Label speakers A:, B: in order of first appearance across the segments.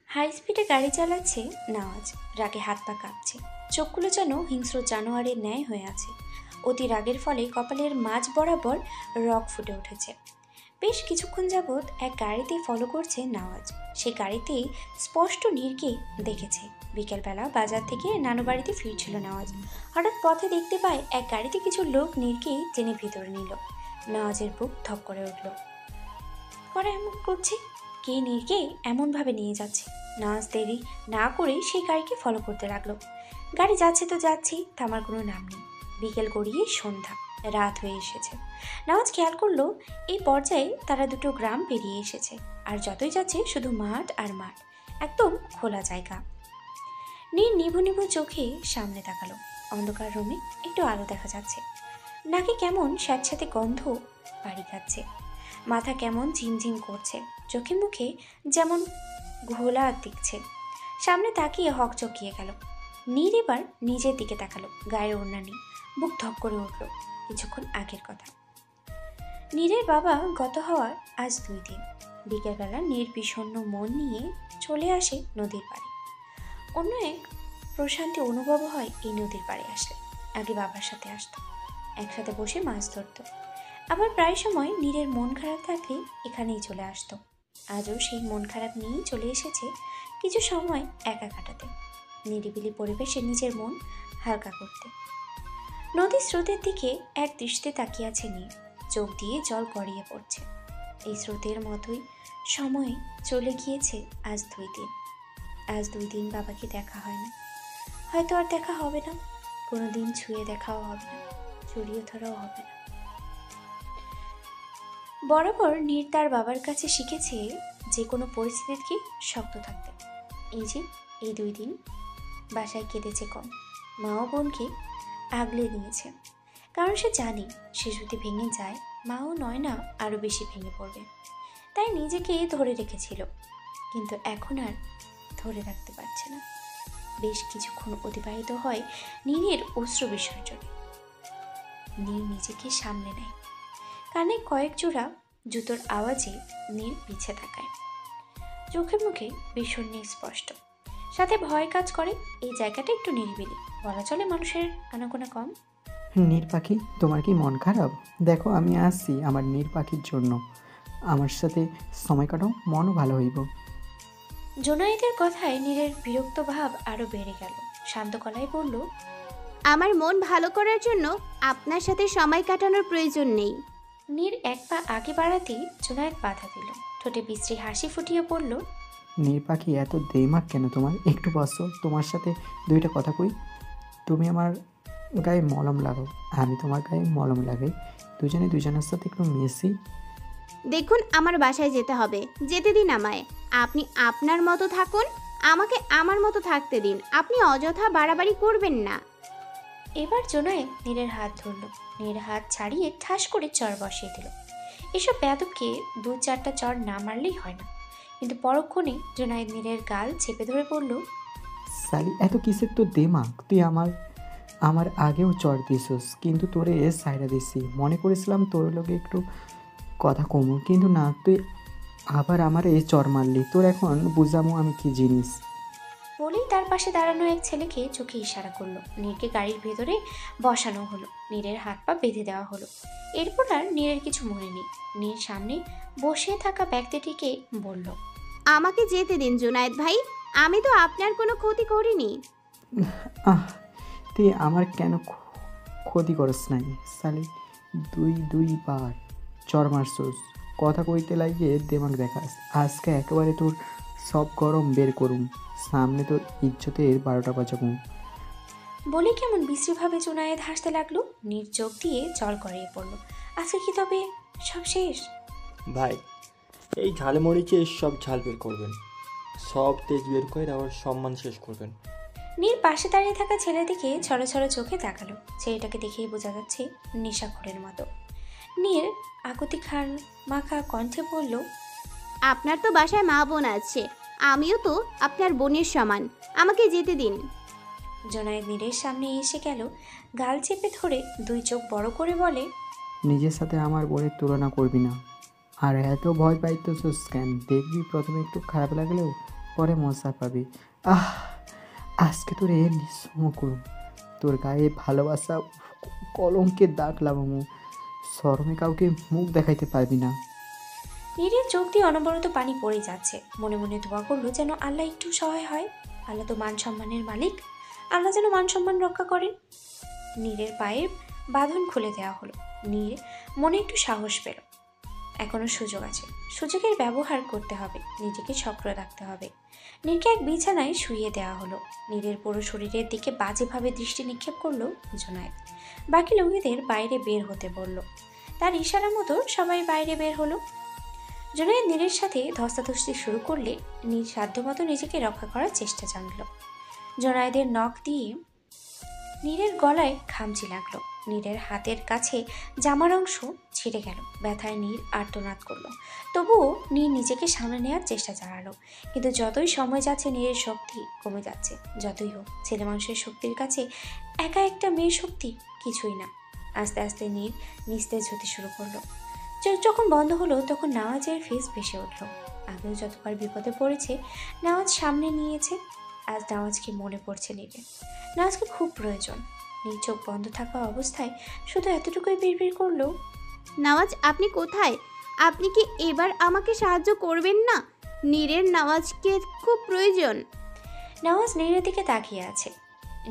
A: High স্পিডে গাড়ি চালাচ্ছে নওয়াজ। রাগে হাত পা কাঁপছে, চোখগুলো যেন হিংস্র জানোয়ারের ন্যায় হয়ে আছে। অতি রাগের ফলে কপালের মাঝ বরাবর রগ ফুটে উঠেছে। বেশ কিছুক্ষণ যাবৎ এক গাড়িতে ফলো করছে নওয়াজ। সে গাড়িতেই স্পষ্ট নীরকে দেখেছে। বিকেলবেলা বাজার থেকে নানু বাড়িতে ফিরছিল নওয়াজ। হঠাৎ পথে দেখতে পায় এক গাড়িতে কিছু লোক নীরকে টেনে ভিতরে নিল। নওয়াজের বুক ধক করে উঠল। করে এমন করছে কে? নীরকে এমনভাবে নিয়ে যাচ্ছে। নওয়াজ দেরি না করে সেই গাড়িকে ফলো করতে লাগলো। গাড়ি যাচ্ছে তো যাচ্ছেই, থামার কোনো নাম নেই। বিকেল গড়িয়ে সন্ধ্যা, রাত হয়ে এসেছে। নওয়াজ খেয়াল করলো এই পর্যায়ে তারা দুটো গ্রাম পেরিয়ে এসেছে। আর যতই যাচ্ছে শুধু মাঠ আর মাঠ, একদম খোলা জায়গা। নীর নিভু নিভু চোখে সামনে তাকালো। অন্ধকার রুমে একটু আলো দেখা যাচ্ছে। নাকে কেমন স্যাঁতস্যাঁতে গন্ধ বাড়ি খাচ্ছে। মাথা কেমন ঝিমঝিম করছে, চোখে মুখে যেমন ঘোলা দিচ্ছে। সামনে তাকিয়ে হক চকিয়ে গেল। নীর এবার নিজের দিকে তাকালো। গায়ের ওড়না নেই, বুক ধক করে উঠল। কিছুক্ষণ আগের কথা। নীরের বাবা গত হওয়ার আজ 2 দিন। বিকেলবেলা নীর বিষণ্ণ মন নিয়ে চলে আসে নদীর পাড়ে। অন্য এক প্রশান্তি অনুভব হয় এই নদীর পাড়ে আসলে। আগে বাবার সাথে আসতো, একসাথে বসে মাছ ধরতো। আবার প্রায় সময় নীরের মন খারাপ থাকলে এখানেই চলে আসতো। আজও সেই মন খারাপ নিয়েই চলে এসেছে কিছু সময় একা কাটাতে, নিরিবিলি পরিবেশে নিজের মন হালকা করতে। নদীর স্রোতের দিকে এক দৃষ্টিতে তাকিয়ে আছে নীর। চোখ দিয়ে জল গড়িয়ে পড়ছে। এই স্রোতের মতোই সময় চলে গিয়েছে আজ 2 দিন। আজ 2 দিন বাবাকে দেখা হয় না, হয়তো আর দেখা হবে না। কোনোদিন ছুঁয়ে দেখাও হবে না, জড়িয়ে ধরাও হবে না। বরাবর নীর তার বাবার কাছে শিখেছে যে কোনো পরিস্থিতিতে শক্ত থাকতে। এই যে এই 2 দিন বাসায় কেঁদেছে কম, মা ও বোনকে আগলে নিয়েছে। কারণ সে জানে সে যদি ভেঙে যায় মাও নয় না আরও বেশি ভেঙে পড়বে। তাই নিজেকে ধরে রেখেছিল, কিন্তু এখন আর ধরে রাখতে পারছে না। বেশ কিছুক্ষণ অতিবাহিত হয় নীরের অশ্রু বিসর্জনে। নীর নিজেকে সামলে নেয়। কানে কয়েক জোড়া জুতোর আওয়াজে নীর পিছে তাকায়। চোখে মুখে বিষণ্ণ স্পষ্ট, সাথে ভয় কাজ করে। এই জায়গাটা একটু নিরিবিলি, বলা চলে মানুষের আনাগোনা কম।
B: নীর পাখি, তোমার কি মন খারাপ? দেখো আমি আসছি আমার নীর পাখির জন্য। আমার সাথে সময় কাটাও, মনও ভালো হইব।
A: জোনায়েদের কথায় নীরের বিরক্ত ভাব আরো বেড়ে গেল। শান্ত গলায় বলল,
C: আমার মন ভালো করার জন্য আপনার সাথে সময় কাটানোর প্রয়োজন নেই।
A: নীর এক পা আগে বাড়াতেই জোনায়েদ বাধা দিল। ঠোঁটে বিশ্রী হাসি ফুটিয়ে বলল,
B: নীর পাখি এত দেমাক কেন তোমার? একটু বসো, তোমার সাথে 2টা কথা কই। তুমি আমার গায়ে মলম লাগাও, আমি তোমার গায়ে মলম লাগাই। দুজনে দুজনের সাথে একটু মিশি।
C: দেখুন, আমার বাসায় যেতে হবে, যেতে দিন আমায়। আপনি আপনার মতো থাকুন, আমাকে আমার মতো থাকতে দিন। আপনি অযথা বাড়াবাড়ি করবেন না।
A: এবার জোনায়েদ নীরের হাত ধরল। নীর হাত ছাড়িয়ে ঠাস করে চর বসিয়ে দিল। এসব বেয়াদবকে 2-4টা চর না মারলেই হয় না। কিন্তু পরক্ষণে জোনায়েদ নীরের গাল চেপে ধরে বলল,
B: সালি এত কিসের তো দেমাক? তুই আমার আমার আগেও চর দিছিস, কিন্তু তোরে সাইডা দিছি। মনে করেছিলাম তোর লোকে একটু কথা কমু, কিন্তু না, তুই আবার আমার এই চর মারলি। তোর এখন বুঝামো আমি কি জিনিস।
A: বলেই তার পাশে দাঁড়ানো এক ছেলেকে চোখে ইশারা করলো। নীরকে গাড়ির ভেতরে বসানো হলো। নীরের হাত পা বেঁধে দেওয়া হলো। এরপর আর নীরের কিছু মনে নেই। নীর সামনে বসে থাকা ব্যক্তিটিকে বলল,
C: আমাকে যেতে দিন জুনায়েদ ভাই, আমি তো আপনার কোনো ক্ষতি করিনি।
B: আহ, তুই আমার কেন ক্ষতি করস নাই? সালি 2বার চর মারছস, কথা কইতে লাগিয়ে দেমাক দেখাস। আজকে একেবারে তোর সব গরম বের করুম, সামনে তোর ইজ্জতের 12টা বাজাবো।
A: বলে কেমন বিশ্রীভাবে জোনায়েদ হাসতে লাগলো। নীর চোখ দিয়ে জল গড়িয়ে পড়ল। আজকে কি তবে সব শেষ?
D: ভাই, এই ঝালমরিচে সব ঝাল বের করবেন, সব তেজ বের করে আবার সম্মান শেষ করবেন।
A: নীর পাশে দাঁড়িয়ে থাকা ছেলেটিকে ছড়ো ছড়ো চোখে তাকালো। ছেলেটাকে দেখেই বোঝা যাচ্ছে নেশাখোরের মতো। নীর আকুতি খান মাখা কণ্ঠে বলল,
C: আপনার তো বাসায় মা বোন আছে, আমিও তো আপনার বোনের সমান, আমাকে যেতে দিন।
A: জোনায়েদ নীরের সামনে এসে গেল। গাল চেপে ধরে 2 চোখ বড় করে বলে,
B: নিজের সাথে আমার বোনের তুলনা করবি না। আর এত ভয় পাইতেছস কেন? দেখবি প্রথমে একটু খারাপ লাগলেও পরে মজা পাবি। আহ, আজকে তোরে নিঃসম করুম। তোর গায়ে ভালোবাসা কলঙ্কের দাগ লাগামু। শরমে কাউকে মুখ দেখাইতে পারবি না।
A: নীরের চোখ দিয়ে অনবরত পানি পড়ে যাচ্ছে। মনে মনে দোয়া করলো যেন আল্লাহ একটু সহায় হয়। আল্লাহ তো মান সম্মানের মালিক, আল্লাহ যেন মান সম্মান রক্ষা করেন। নীরের পায়ের বাঁধন খুলে দেওয়া হলো। নীর মনে একটু সাহস পেল। এখনো সুযোগ আছে, সুযোগের ব্যবহার করতে হবে, নিজেকে সক্রিয় রাখতে হবে। নীরকে এক বিছানায় শুইয়ে দেওয়া হলো। নীরের পুরো শরীরের দিকে বাজেভাবে দৃষ্টি নিক্ষেপ করলো জুনায়েদ। বাকি লোকেদের বাইরে বের হতে বলল। তার ইশারা মতো সবাই বাইরে বের হলো। জুনায়েদ নীরের সাথে ধস্তাধস্তি শুরু করলে নীর সাধ্যমতো নিজেকে রক্ষা করার চেষ্টা জানল। জুনায়েদের নখ দিয়ে নীরের গলায় খামচি লাগলো। নীরের হাতের কাছে জামার অংশ ছিঁড়ে গেল। ব্যথায় নীর আর্তনাদ করলো। তবুও নীর নিজেকে সামনে নেওয়ার চেষ্টা চালালো। কিন্তু যতই সময় যাচ্ছে নীরের শক্তি কমে যাচ্ছে। যতই হোক, ছেলে মানুষের শক্তির কাছে একা একটা মেয়ের শক্তি কিছুই না। আস্তে আস্তে নীর নিস্তেজ হতে শুরু করলো। চোখ যখন বন্ধ হলো তখন নেওয়াজের ফেস ভেসে উঠল। আগেও যতবার বিপদে পড়েছে নেওয়াজ সামনে নিয়েছে। আজ নেওয়াজকে মনে পড়ছে নীরের। নেওয়াজকে খুব প্রয়োজন। নীর চোখ বন্ধ থাকা অবস্থায় শুধু এতটুকুই বিড়বিড় করলো,
C: নওয়াজ আপনি কোথায়? আপনি কি এবার আমাকে সাহায্য করবেন না? নীরের নওয়াজকে খুব প্রয়োজন।
A: নেওয়াজ নীরের দিকে তাকিয়ে আছে।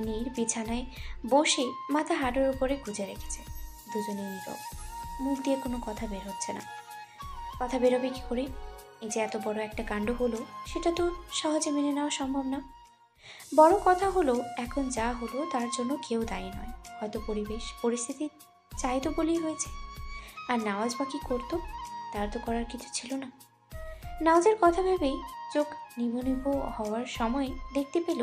A: নীর বিছানায় বসে মাথা হাঁটুর উপরে গুজে রেখেছে। দুজনে নীরব, মুখ দিয়ে কোনো কথা বের হচ্ছে না। কথা বেরোবে কি করে? এই যে এত বড় একটা কাণ্ড হলো, সেটা তো সহজে মেনে নেওয়া সম্ভব না। বড় কথা হলো, এখন যা হলো তার জন্য কেউ দায়ী নয়। হয়তো পরিবেশ পরিস্থিতি চাইতো বলেই হয়েছে। আর নেওয়াজ বা কি করতো? তার তো করার কিছু ছিল না। নেওয়াজের কথা ভেবেই চোখ নিভু হওয়ার সময় দেখতে পেল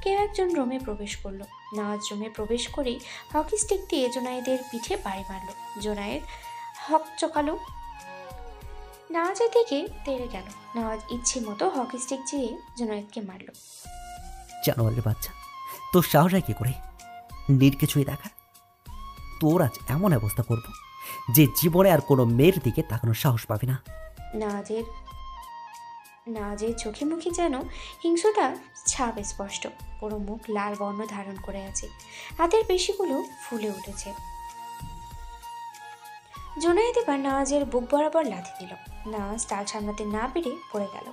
A: কেউ একজন রুমে প্রবেশ করলো। নেওয়াজ রুমে প্রবেশ করেই হকি স্টিক দিয়ে জোনায়েদের পিঠে বাড়ি মারল। জোনায়েদ হক চকালো। নেওয়াজের দিকে তেড়ে গেল। নেওয়াজ ইচ্ছে মতো হকি স্টিক চিরে জোনায়েদকে মারল।
E: জানোয়ারের বাচ্চা, তোর সাহস হয় কি করে নীরকে ছুঁয়ে দেখার? তোর আজ এমন অবস্থা করব যে জীবনে আর কোনো মেয়ের দিকে তাকানোর সাহস পাবি না।
A: নেওয়াজের চোখে মুখে যেন হিংস্রতা ছাপ স্পষ্ট। পুরো মুখ লাল বর্ণ ধারণ করে আছে। হাতের পেশিগুলো ফুলে উঠেছে। জোনায়েদ এবার নেওয়াজের বুক বরাবর লাথি দিল। নেওয়াজ তাল সামলাতে না পেরে পড়ে গেল।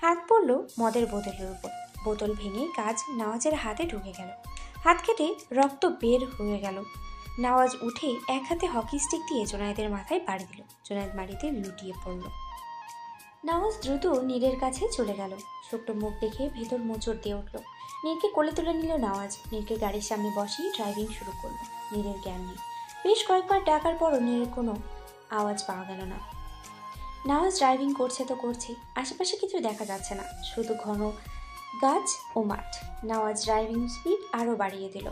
A: হাত পড়ল মদের বোতলের উপর। বোতল ভেঙে কাজ নেওয়াজের হাতে ঢুকে গেল। হাত কেটে রক্ত বের হয়ে গেল। নেওয়াজ উঠে এক হাতে হকি স্টিক দিয়ে জোনায়েদের মাথায় বাড়ি দিল। জোনায়েদ মাটিতে লুটিয়ে পড়ল। নেওয়াজ দ্রুত নীরের কাছে চলে গেল। শুকনো মুখ দেখে ভেতর মোচড় দিয়ে উঠল। নীরকে কোলে তুলে নিল নেওয়াজ। নীরকে গাড়ির সামনে বসিয়ে ড্রাইভিং শুরু করলো। নীরের জ্ঞান নেই। বেশ কয়েকবার ডাকার পরও নীরের কোনো আওয়াজ পাওয়া গেল না। নেওয়াজ ড্রাইভিং করছে তো করছে, আশেপাশে কিছু দেখা যাচ্ছে না, শুধু ঘন গাছ ও মাঠ। নেওয়াজ ড্রাইভিং স্পিড আরও বাড়িয়ে দিল।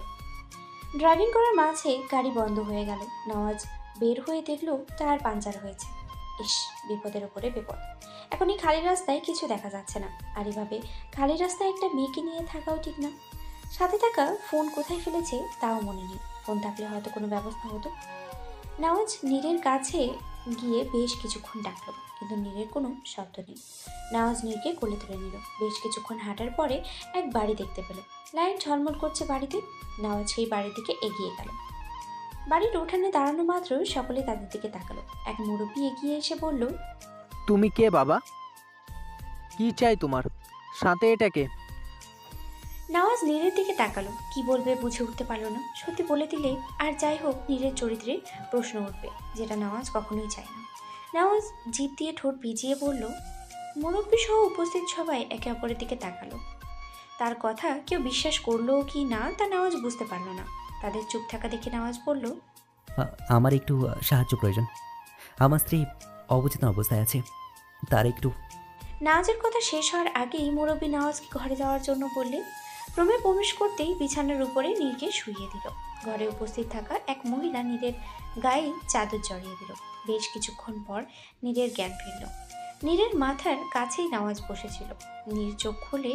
A: ড্রাইভিং করার মাঝে গাড়ি বন্ধ হয়ে গেল। নেওয়াজ বের হয়ে দেখলো টায়ার পাঞ্চার হয়েছে। ইস, বিপদের উপরে বিপদ। এখন এই খালি রাস্তায় কিছু দেখা যাচ্ছে না। আর এভাবে খালি রাস্তায় একটা মেয়েকে নিয়ে থাকাও ঠিক না। সাথে থাকা ফোন কোথায় ফেলেছে তাও মনে নেই। ফোন থাকলে হয়তো কোনো ব্যবস্থা হতো। নেওয়াজ নীরের কাছে গিয়ে বেশ কিছুক্ষণ ডাকলো, কিন্তু নীরের কোনো শব্দ নেই। নেওয়াজ নীরকে কোলে তুলে নিল। বেশ কিছুক্ষণ হাঁটার পরে এক বাড়ি দেখতে পেল। লাইট ঝলমল করছে বাড়িতে। নেওয়াজ সেই বাড়ির দিকে এগিয়ে গেল। বাড়ির উঠানে দাঁড়ানো মাত্র সকলে তাদের দিকে তাকালো। এক মুরব্বী এগিয়ে এসে বলল,
F: তুমি কে বাবা? কি চাই তোমার? সাথে এটা কে?
A: নেওয়াজ নীরের দিকে তাকালো। কি বলবে বুঝে উঠতে পারলো না। সত্যি বলে দিলে আর যাই হোক নীরের চরিত্রে প্রশ্ন উঠবে, যেটা নেওয়াজ কখনোই চায় না। নেওয়াজ জিভ দিয়ে ঠোঁট ভিজিয়ে বলল। মুরব্বী সহ উপস্থিত সবাই একে অপরের দিকে তাকালো। তার কথা কেউ বিশ্বাস করলো কি না তা নেওয়াজ বুঝতে পারলো না। তাদের চুপ থাকা দেখে নেওয়াজ বলল,
E: আমার একটু সাহায্য প্রয়োজন। আমার স্ত্রী অবচেতন অবস্থায় আছে, তার একটু।
A: নেওয়াজের কথা শেষ হওয়ার আগেই মুরব্বী নেওয়াজকে ঘরে যাওয়ার জন্য বললেন। রুমে প্রবেশ করতেই বিছানার উপরে নীরকে শুইয়ে দিল। ঘরে উপস্থিত থাকা এক মহিলা নীরের গায়ে চাদর জড়িয়ে দিল। বেশ কিছুক্ষণ পর নীরের জ্ঞান ফিরল। নীরের মাথার কাছেই নেওয়াজ বসেছিল। নীর চোখ খুলে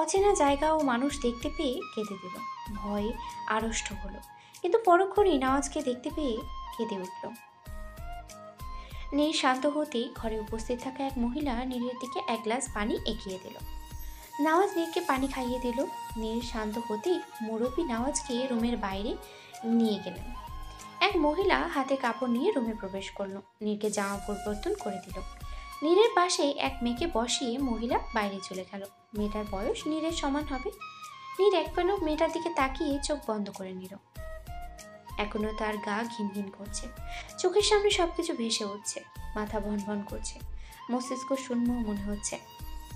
A: অচেনা জায়গা ও মানুষ দেখতে পেয়ে কেঁদে দিল। ভয়ে আড়ষ্ট হলো, কিন্তু পরক্ষণেই নেওয়াজকে দেখতে পেয়ে কেঁদে উঠল। নীর শান্ত হতেই ঘরে উপস্থিত থাকা এক মহিলা নীরের দিকে এক গ্লাস পানি এগিয়ে দিল। নওয়াজ নীরকে পানি খাইয়ে দিল। নীর শান্ত হতেই মুরব্বী নওয়াজকে রুমের বাইরে নিয়ে গেলেন। এক মহিলা হাতে কাপড় নিয়ে রুমে প্রবেশ করলো। নীরকে জামা পরিবর্তন করে দিল। নীরের পাশে এক মেয়েকে বসিয়ে মহিলা বাইরে চলে গেল। মেয়েটার বয়স নীরের সমান হবে। নীর এক পলক মেয়েটার দিকে তাকিয়ে চোখ বন্ধ করে নিল। এখনো তার গা ঘিনঘিন করছে, চোখের সামনে সবকিছু ভেসে উঠছে, মাথা ভনভন করছে, মস্তিষ্ক শূন্য মনে হচ্ছে,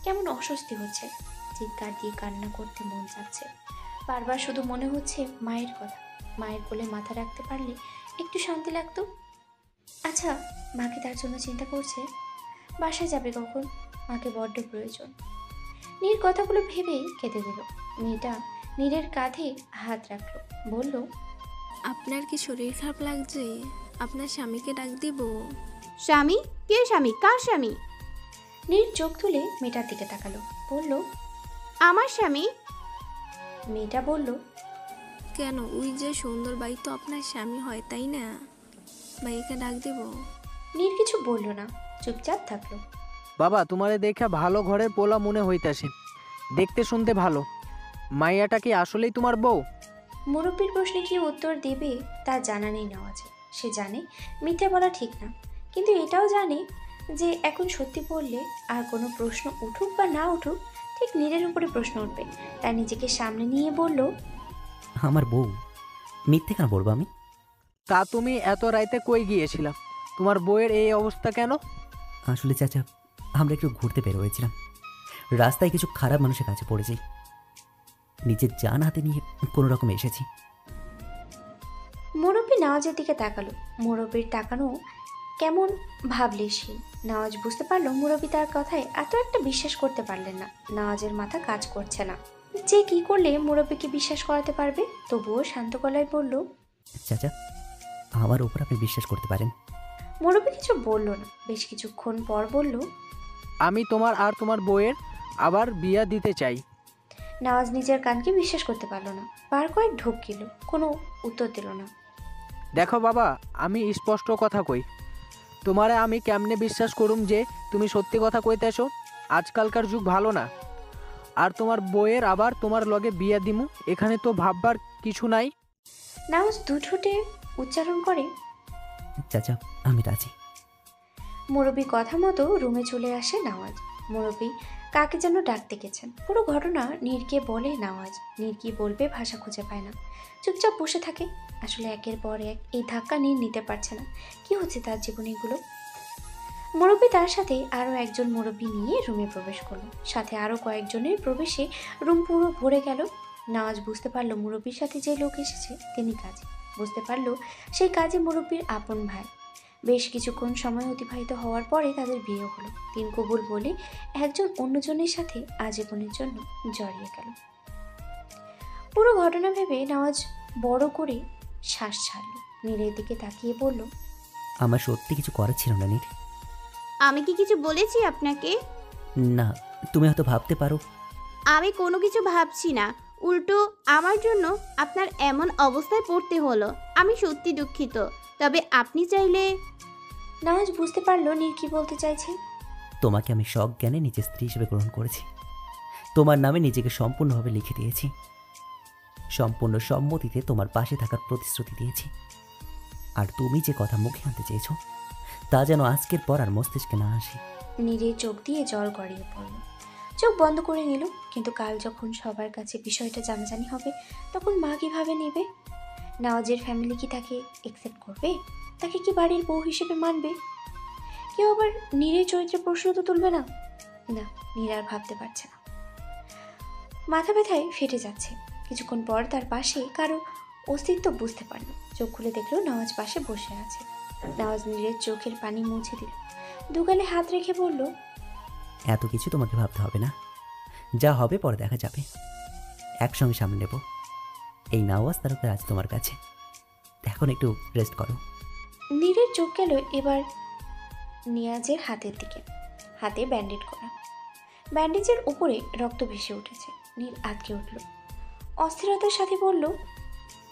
A: কেমন অস্বস্তি হচ্ছে। চিৎকার দিয়ে কান্না করতে মন চাচ্ছে। বারবার শুধু মনে হচ্ছে মায়ের কথা। মায়ের কোলে মাথা রাখতে পারলে একটু শান্তি লাগতো। আচ্ছা, মাকে তার জন্য চিন্তা করছে। বাসায় যাবে কখন? মাকে বড্ড প্রয়োজন। নীর কথাগুলো ভেবেই কেঁদে দিল। মেয়েটা নীরের কাঁধে হাত রাখলো, বলল,
G: আপনার কি শরীর খারাপ লাগছে? আপনার স্বামীকে ডাক দিব?
C: স্বামী? কে স্বামী? কার স্বামী?
A: নীর চোখ তুলে মেয়েটার দিকে তাকালো, বলল,
C: আমার স্বামী।
A: মেয়েটা বলল,
G: কেন? ওই যে সুন্দর বাই তো আপনার স্বামী হয়, তাই না? ভাইকে ডাক দিব?
A: নীর কিছু বলল না, চুপচাপ থাকলো।
F: বাবা, তোমারে দেখে ভালো ঘরের পোলা মনে হইতাছে, দেখতে শুনতে ভালো। মাইয়াটা কি আসলেই তোমার বউ?
A: মুরব্বীর প্রশ্নে কি উত্তর দেবে তা জানা নেই নওয়াজে। সে জানে মিথ্যে বলা ঠিক না, কিন্তু এটাও জানে যে এখন সত্যি বললে আর কোনো প্রশ্ন উঠুক বা না উঠুক, ঠিক নীরের উপরে প্রশ্ন উঠবে। তাই নিজেকে সামনে নিয়ে বলল,
E: আমার বউ? মিথ্যে কেন বলবো আমি?
F: তা তুমি এত রাইতে কই গিয়েছিলাম? তোমার বউয়ের এই অবস্থা কেন?
E: আসলে চাচা, আমরা একটু ঘুরতে বের হয়েছিলাম। রাস্তায় কিছু খারাপ মানুষের কাছে পড়েছি, নিজের জান হাতে নিয়ে কোনো রকম এসেছি।
A: মুরব্বী নওয়াজের দিকে তাকালো। মুরব্বীর তাকানো কেমন ভাবলেশহীন। নওয়াজ বুঝতে পারলো মুরব্বী তার কথায় এত একটা বিশ্বাস করতে পারলেন না। নওয়াজের মাথা কাজ করছে না যে কি করলে মুরব্বীকে বিশ্বাস করাতে পারবে। তবুও শান্ত গলায় বলল,
E: চাচা, আমার উপর আপনি বিশ্বাস করতে পারেন।
A: মুরব্বী কিছু বলল না। বেশ কিছুক্ষণ পর বলল,
F: আমি তোমার আর তোমার বউয়ের আবার বিয়া দিতে চাই।
A: নওয়াজ নিজের কানকে বিশ্বাস করতে পারলো না। বার কয়েক ঢোক গেল, কোনো উত্তর দিল না।
F: দেখো বাবা, আমি স্পষ্ট কথা কই, তোমারে আমি কেমনে বিশ্বাস করুম যে তুমি সত্যি কথা কইতেছো? আজকালকার যুগ ভালো না। আর তোমার বউয়ের আবার তোমার লগে বিয়া দিমু, এখানে তো ভাববার কিছু নাই।
A: নওয়াজ দু ঠোঁটে উচ্চারণ করে,
E: চাচা, আমি রাজি।
A: মুরব্বী কথা মতো রুমে চলে আসে নওয়াজ। মুরব্বী কাকে যেন ডাকতে গেছেন। পুরো ঘটনা নীরকে বলে নওয়াজ। নীর কি বলবে ভাষা খুঁজে পায় না, চুপচাপ বসে থাকে। আসলে একের পর এক এই ধাক্কা নীর নিতে পারছে না। কি হচ্ছে তার জীবনে এগুলো? মুরব্বী তার সাথে আরও একজন মুরব্বী নিয়ে রুমে প্রবেশ করলো। সাথে আরও কয়েকজনের প্রবেশে রুম পুরো ভরে গেল। নওয়াজ বুঝতে পারলো মুরব্বীর সাথে যে লোক এসেছে তিনি কাজী। বুঝতে পারলো সেই কাজী মুরব্বীর আপন ভাই। বেশ কিছুক্ষণ সময় অতিবাহিত হওয়ার পরে তাদের বিয়ে হলো। তিন কবুল বলে একজন অন্যজনের সাথে আজীবনের জন্য জড়িয়ে গেল। পুরো ঘটনা ভেবে নওয়াজ বড় করে শ্বাস ছাড়ল। নীরের দিকে তাকিয়ে বলল,
E: আমার সত্যি কিছু করার ছিল না নীর।
C: আমি কি কিছু বলেছি আপনাকে?
E: না, তুমি হয়তো ভাবতে পারো।
C: আমি কোনো কিছু ভাবছি না, উল্টো আমার জন্য আপনার এমন অবস্থায় পড়তে হলো। আমি সত্যি দুঃখিত, তবে আপনি চাইলে।
A: নওয়াজ বুঝতে পারলো নীর কি বলতে চাইছে।
E: তোমাকে আমি সজ্ঞানে নিজের স্ত্রী হিসেবে গ্রহণ করেছি। তোমার নামে নিজেকে সম্পূর্ণভাবে লিখে দিয়েছি। সম্পূর্ণ সম্মতিতে তোমার পাশে থাকার প্রতিশ্রুতি দিয়েছি। আর তুমি যে কথা মুখে আনতে চেয়েছো তা যেন আজকের পর আর মস্তিষ্কে না আসে।
A: নীরের চোখ দিয়ে জল গড়িয়ে পড়ল। চোখ বন্ধ করে নিল। কিন্তু কাল যখন সবার কাছে বিষয়টা জানাজানি হবে তখন মা কিভাবে নেবে? নওয়াজের ফ্যামিলি কি তাকে একসেপ্ট করবে? তাকে কি বাড়ির বউ হিসেবে মানবে? কেউ আবার নীরের চরিত্রে প্রশ্ন তো তুলবে না? না, নীর আর ভাবতে পারছে না। মাথা ব্যথায় ফেটে যাচ্ছে। কিছুক্ষণ পর তার পাশে কারো অস্তিত্ব বুঝতে পারল। চোখ খুলে দেখলো নওয়াজ পাশে বসে আছে। নওয়াজ নীরের চোখের পানি মুছে দিল, দুগালে হাত রেখে বলল,
E: এত কিছু তোমাকে ভাবতে হবে না, যা হবে পরে দেখা যাবে। একসঙ্গে সামনে নেব। এই নাওয়াজ তারকার আছে তোমার কাছে, এখন একটু রেস্ট করো।
A: নীরের চোখ গেল এবার নিয়াজের হাতের দিকে। হাতে ব্যান্ডেজ করা, ব্যান্ডেজের উপরে রক্ত ভেসে উঠেছে। নীর আটকে উঠল, অস্থিরতার সাথে বলল,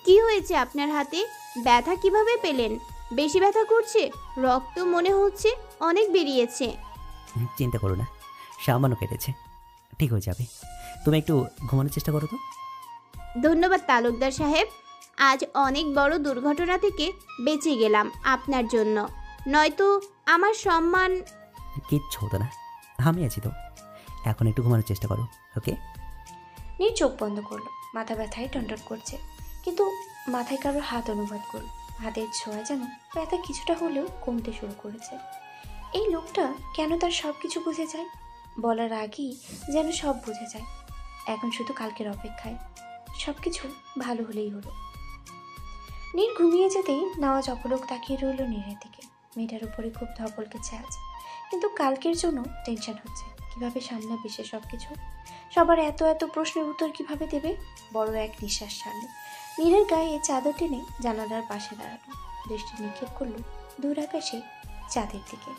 C: কি হয়েছে আপনার হাতে? ব্যথা কিভাবে পেলেন? বেশি ব্যথা করছে? রক্ত মনে হচ্ছে অনেক বেরিয়েছে।
E: চিন্তা করো না, সামান্য কেটেছে, ঠিক হয়ে যাবে। তুমি একটু ঘুমানোর চেষ্টা করো তো।
C: ধন্যবাদ তালুকদার সাহেব, আজ অনেক বড় দুর্ঘটনা থেকে বেঁচে গেলাম আপনার জন্য, নয়তো আমার সম্মান।
E: কিচ্ছু হতো না, আমি আছি তো। এখন একটু ঘুমানোর চেষ্টা করো, ওকে?
A: নীর চোখ বন্ধ করলো, মাথা ব্যথায় টনটন করছে, কিন্তু মাথায় কারোর হাত অনুভব করলো। হাতের ছোঁয়া যেন ব্যথা কিছুটা হলেও কমতে শুরু করেছে। এই লোকটা কেন তার সব কিছু বুঝে যায়? বলার আগেই যেন সব বুঝে যায়। এখন শুধু কালকের অপেক্ষায়, সব কিছু ভালো হলেই হলো। নীর ঘুমিয়ে যেতেই নওয়াজ অপলক তাকিয়ে রইল নীরের দিকে। মেয়েটার উপরে খুব ধকলকেছে আজ, কিন্তু কালকের জন্য টেনশন হচ্ছে। কিভাবে সামলাবে সে সব কিছু? সবার এত এত প্রশ্নের উত্তর কিভাবে দেবে? বড় এক নিঃশ্বাস ছাড়ল। নীরের গায়ে চাদর টেনে জানালার পাশে দাঁড়ালো, দৃষ্টি নিক্ষেপ করলো দূর আকাশে চাঁদের দিকে।